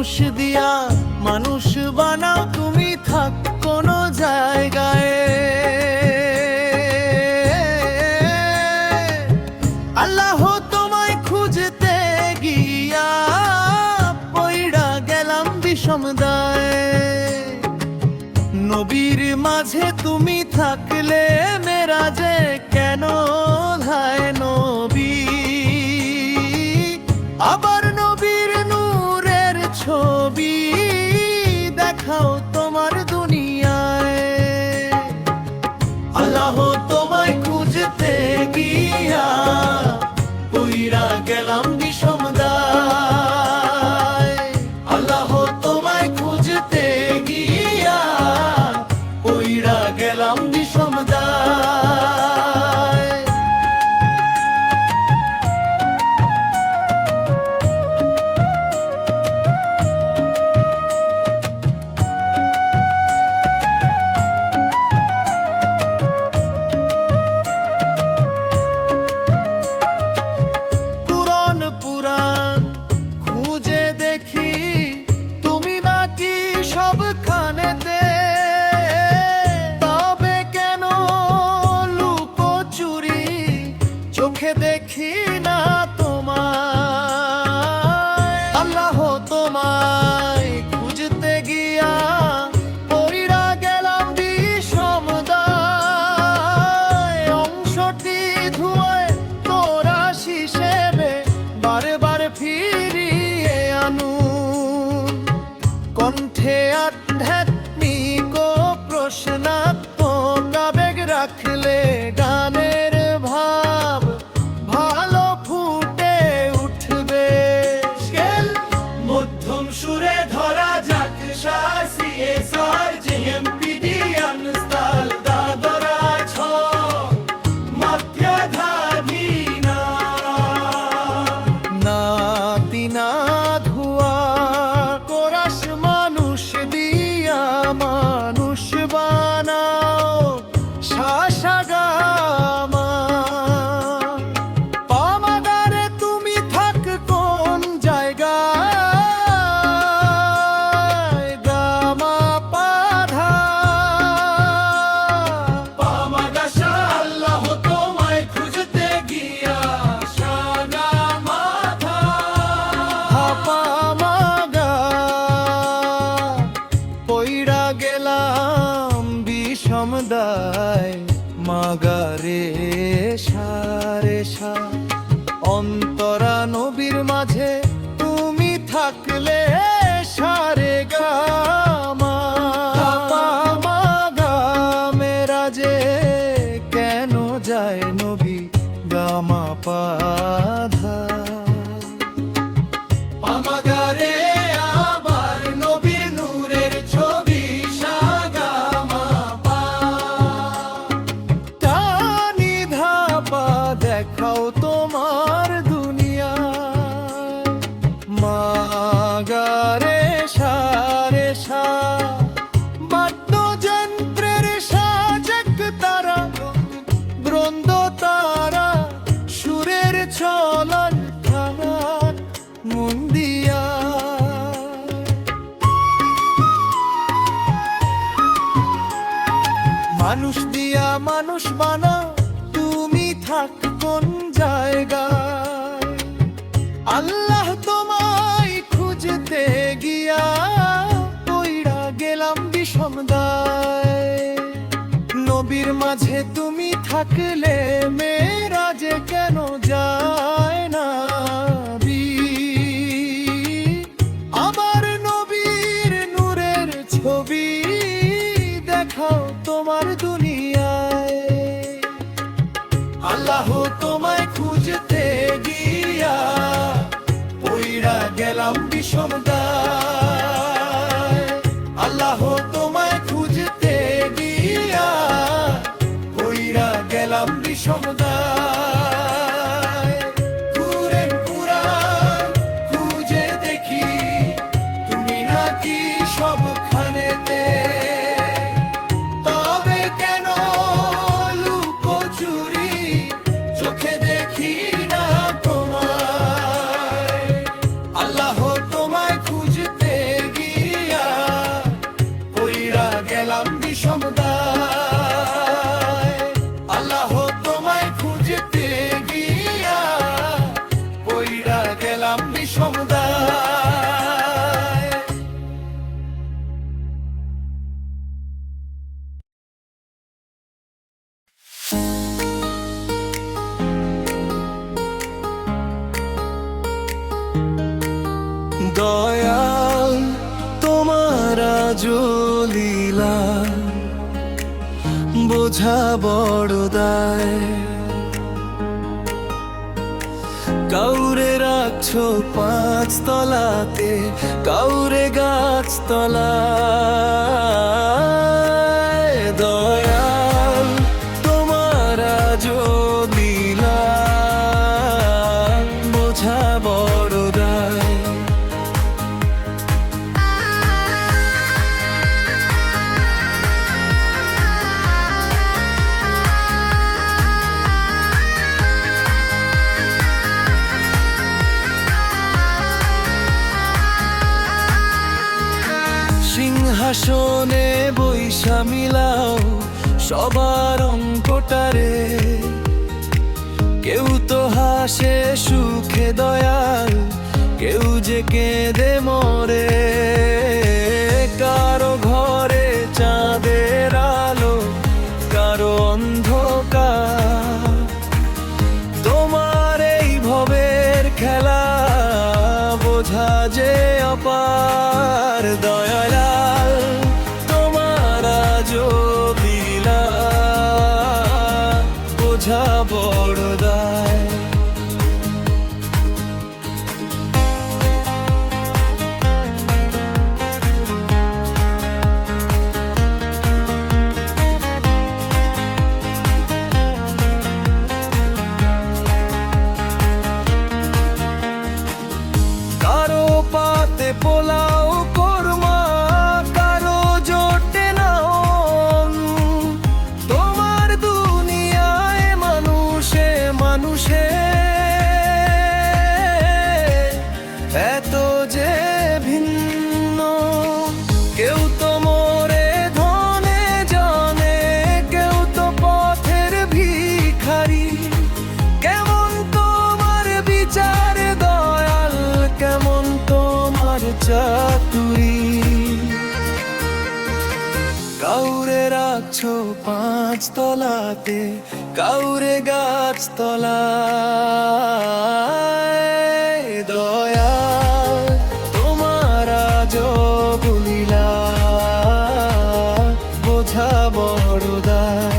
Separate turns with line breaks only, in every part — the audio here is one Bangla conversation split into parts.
মানুষ দিয়া মানুষ বানাও তুমি, থাক কোনো জায়গায়। আল্লাহ তোমায় খুঁজতে গিয়া পইড়া গেলাম বিষম দায়ে। নবীর মাঝে তুমি থাকলে মেরাজে কেন ধায় নবী। আবার নবীর নূরের ছবি দেখাও তোমার দুনিয়ায়। আল্লাহ তোমায় খুঁজতে গিয়া পইড়া গেলাম বিষম দায়ে। আল্লাহ তোমায় খুঁজতে গিয়া পইড়া গেলাম বিষম দায়ে। পুরাণ খুঁজে দেখি তুমি নাকি সবখানেতে, তবে কেন লুকোচুরি চোখে দেখি না তোমায়। আল্লাহ তোমায় খুঁজতে গিয়া পইড়া গেলাম বিষম দায়ে। অংশটি ধুয়ে তোরা হিসেবে বারবার ফিরিয়ে আনুন। কণ্ঠে আধ্যাত্মিক প্রশ্নাত্মক আবেগ রাখলে গানের ভাব ভালো ফুটে উঠবে। মধ্যম সুরে ধরা যাক সার জিএমপিডি আনস্তাল দাদরা ছ মাধ্যাধাধি না তিনা ধোয়া কোরাস মানুষ দিয়া মানুষ বানাও শাসাগামা। পামাগারে তুমি থাক কোন জায়গায়, গামা পাধা পামাগাশা। আল্লাহ তোমায় খুঁজতে গিয়া শাগা মাথা পামাগা পইড়া গেলাম বিষম দায়ে। মাগারে সারে সা অন্তরা নবীর মাঝে তুমি থাকলে সারে গামা পামাগা। মেরাজে কেন যায় নবী গামা পাধা। পামাগারে আবার নবীর নূরের ছবি সাগামা পা। টানি ধাপা দেখাও তোমার দুনিয়া। মাগারে সারে সা বাদ্যযন্ত্রের সাজক তারা বৃন্দ তারা সুরের চলন খানার মন দিয়া। মানুষ দিয়া মানুষ বানাও তুমি থাক কোন জায়গায়। আল্লাহ তোমায় খুঁজতে গিয়া পইড়া গেলাম বিষম দায়ে। নবীর মাঝে তুমি থাকলে মেরাজে কেন যায় না বি। আবার নবীর নূরের ছবি দেখাও তোমার দুনিয়ায়। আল্লাহ তোমায় খুঁজতে গিয়া পইড়া গেলাম বিষম দায়ে। আল্লাহ তোমায় খুঁজতে গিয়া পইড়া গেলাম বিষম দায়ে। পুরাণ খুঁজে দেখি তুমি নাকি সবখানেতে, তবে কেন লুকোচুরি চোখে দেখি না তোমায়। আল্লাহ তোমায় খুঁজতে দেয়। দয়াল তোমার লীলা বোঝা বড় দায়। কাউরে রাখছো 5 তলাতে, কাউরে গাছতলায়। দয়াল তোমার লীলা বোঝা বড় দায়। সিংহাসনে বৈশা মিলাও সবার অঙ্কটারে। কেউ তো হাসে সুখে দয়াল, কেউ যে কেঁদে মরে। কারো ঘরে চাঁদের আলো, কারো অন্ধকার। তোমার এই ভবের খেলা বোঝা যে অপার। দয়াল তোমার লীলা বোঝা বড় দায়। কারো পাতে পোলাও কোরমা, কারো জোটে না অন। তোমার দুনিয়ায় মানুষে মানুষে এত যে ভিন্ন। কেউ তো মোরে ধনে জানে, কেউ তো পথের ভিখারি। কেমন তোমার বিচার দয়াল, কেমন তোমার চাতুরি। কাউরে রাখছো 5 তলাতে, কাউরে গাছতলায়। দয়াল তোমার লীলা বোঝা বড় দায়।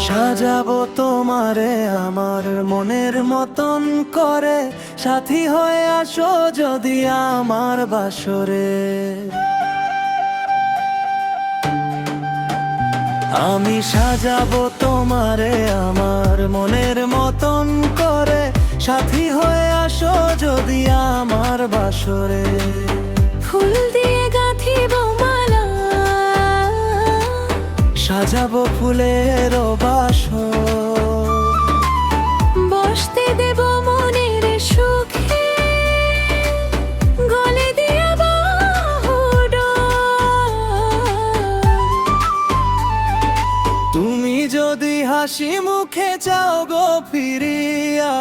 সাজাবো তোমারে আমার মনের মতন করে, সাথী হয়ে আসো যদি আমার বাসরে। আমি সাজাবো তোমারে আমার মনের মতন করে, সাথী হয়ে আসো যদি আমার বাসরে।
ফুল দিয়ে গাঁথিব মালা,
সাজাবো ফুলের বাসর।
বসতে দেব মনের সুখে, গলে দিয়া বাহুডোর।
তুমি যদি হাসি মুখে চাও গো ফিরিয়া,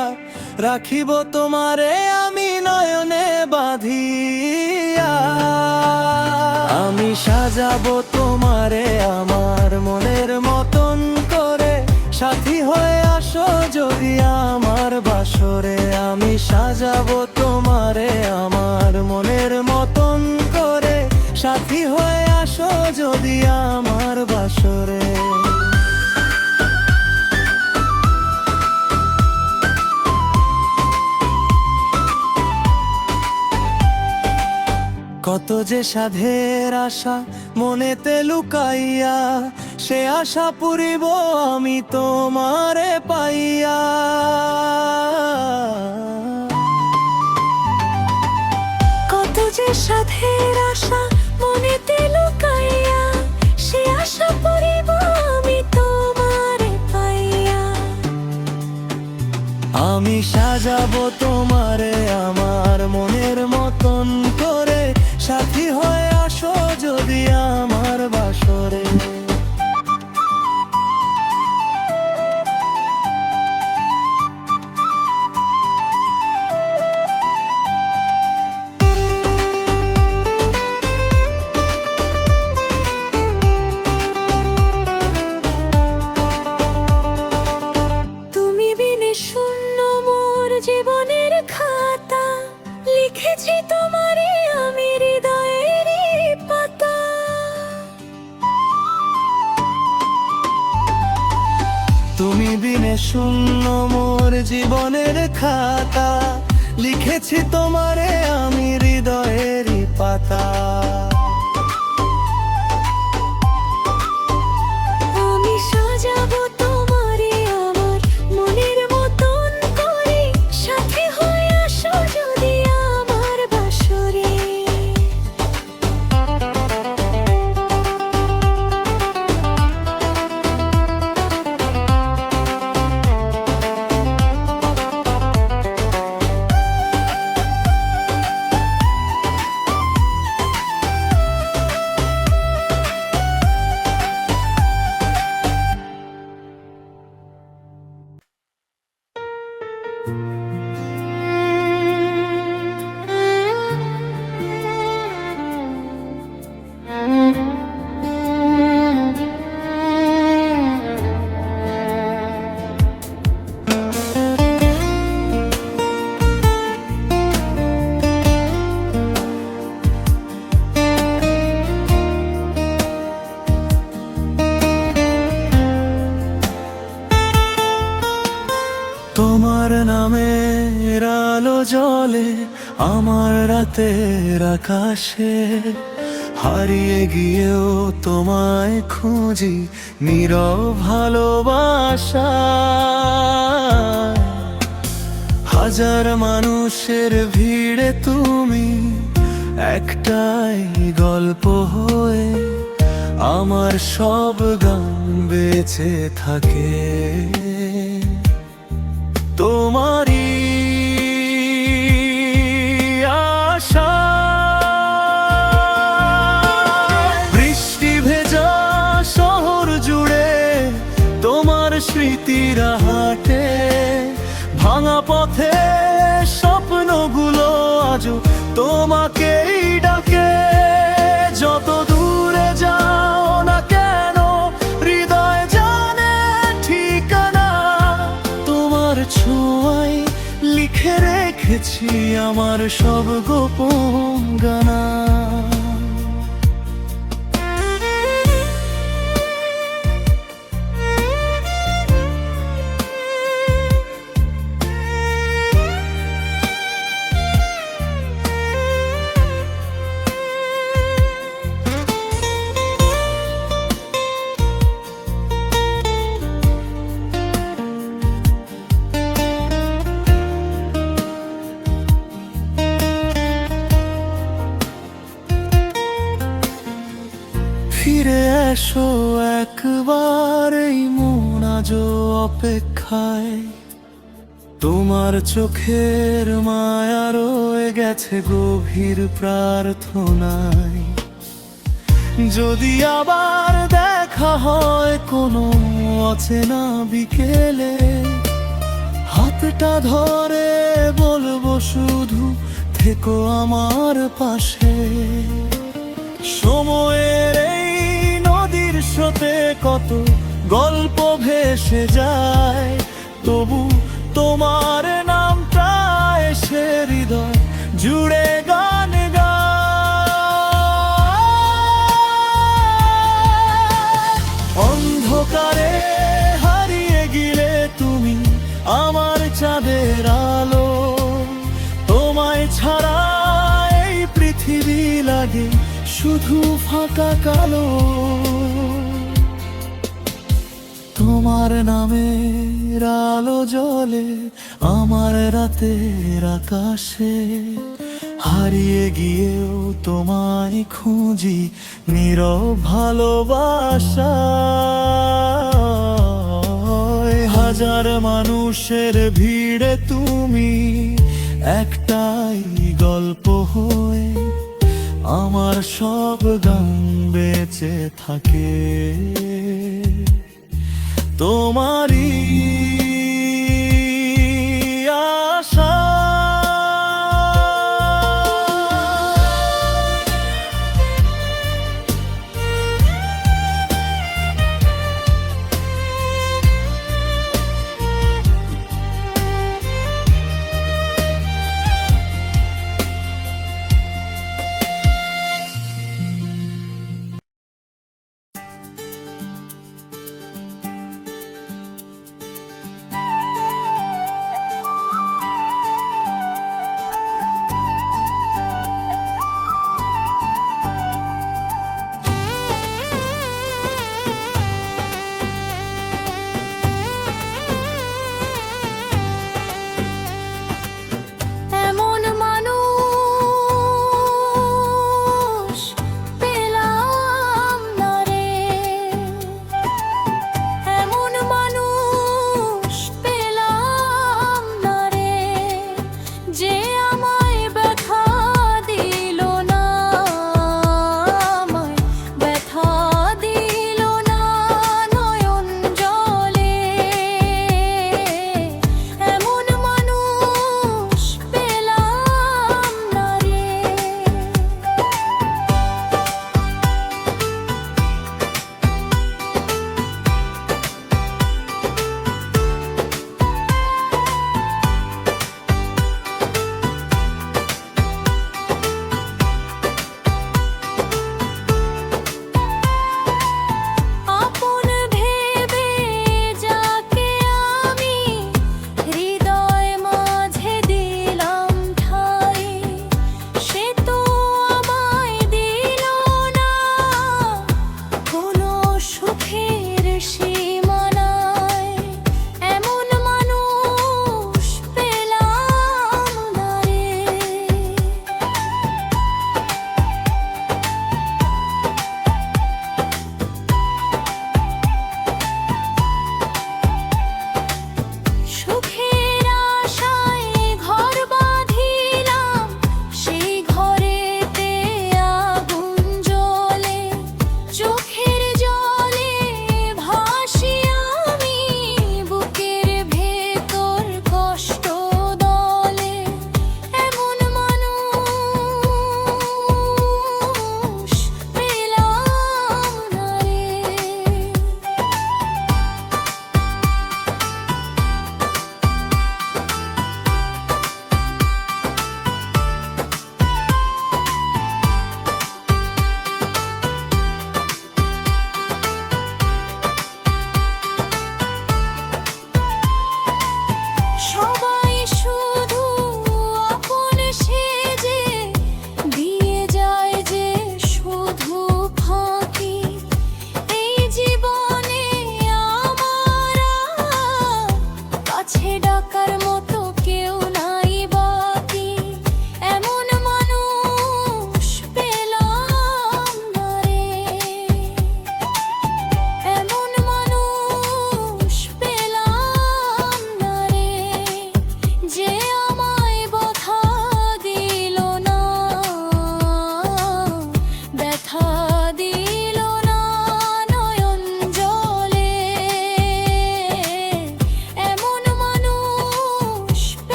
রাখিব তোমারে আমি নয়নে বাঁধিয়া। আমি সাজাবো তোমারে আমার মনের মতন করে, সাথী হয়ে আসো যদি আমার বাসরে। আমি সাজাবো তোমারে আমার মনের মতন করে, সাথী হয়ে আসো যদি আমার বাসরে। কত যে সাধের আশা মনেতে লুকাইয়া, সে আশা পুরিব আমি তোমারে পাইয়া।
যে সাধের আশা মনেতে লুকাইয়া, সে আশা পরিব আমি তোমারে পাইয়া।
আমি সাজাবো তোমারে আমার মনের মতন করে, সাথী হয়ে আসো যদি আমার বাসরে।
তুমি বিনে শূন্য মোর জীবনের খাতা, লিখেছি তোমারে আমি হৃদয়ের পাতা।
তুমি বিনে শূন্য মোর জীবনের খাতা, লিখেছি তোমারে আমি হৃদয়েরই পাতা।
আমি সাজাবো তোমারে আমার মনের মতন করে, সাথে হয়ে আসো যদি আমার বাসরে।
তোমার নামের আলো জ্বলে আমার রাতের আকাশে, হারিয়ে গিয়েও তোমায় খুঁজি নীরব ভালোবাসা। হাজার মানুষের ভিড়ে তুমি একটাই গল্প হয়ে, আমার সব গান বেঁচে থাকে তোমারই আশা। বৃষ্টি ভেজা শহর জুড়ে তোমার স্মৃতিরা হাঁটে, ভাঙা পথে স্বপ্নগুলো আজও তোমাকেই ডাকে। যত দূরে যাও না কেন হৃদয় জানে ঠিকানা, তোমার ছোঁয়ায় লিখে রেখেছি আমার সব গোপন গানা। ফিরে এসো একবার এই মন আজও অপেক্ষায়, তোমার চোখের মায়া রয়ে গেছে গভীর প্রার্থনায়। যদি আবার দেখা হয় কোনো অচেনা বিকেলে, হাতটা ধরে বলবো শুধু থেকো আমার পাশে। সময়ের এই নদীর স্রোতে কত গল্প ভেসে যায়, তবু তোমার নামটা এসে হৃদয় জুড়ে গান গায়। অন্ধকারে হারিয়ে গেলে তুমি আমার চাঁদের আলো, তোমায় ছাড়া এই পৃথিবী লাগে শুধু ফাঁকা কালো। তোমার নামের আলো জ্বলে আমার রাতের আকাশে, হারিয়ে গিয়েও তোমায় খুঁজি নীরব ভালোবাসা হাজার মানুষের ভিড়ে তুমি একটাই গল্প হয়ে আমার সব গান বেঁচে থাকে তোমারই আশা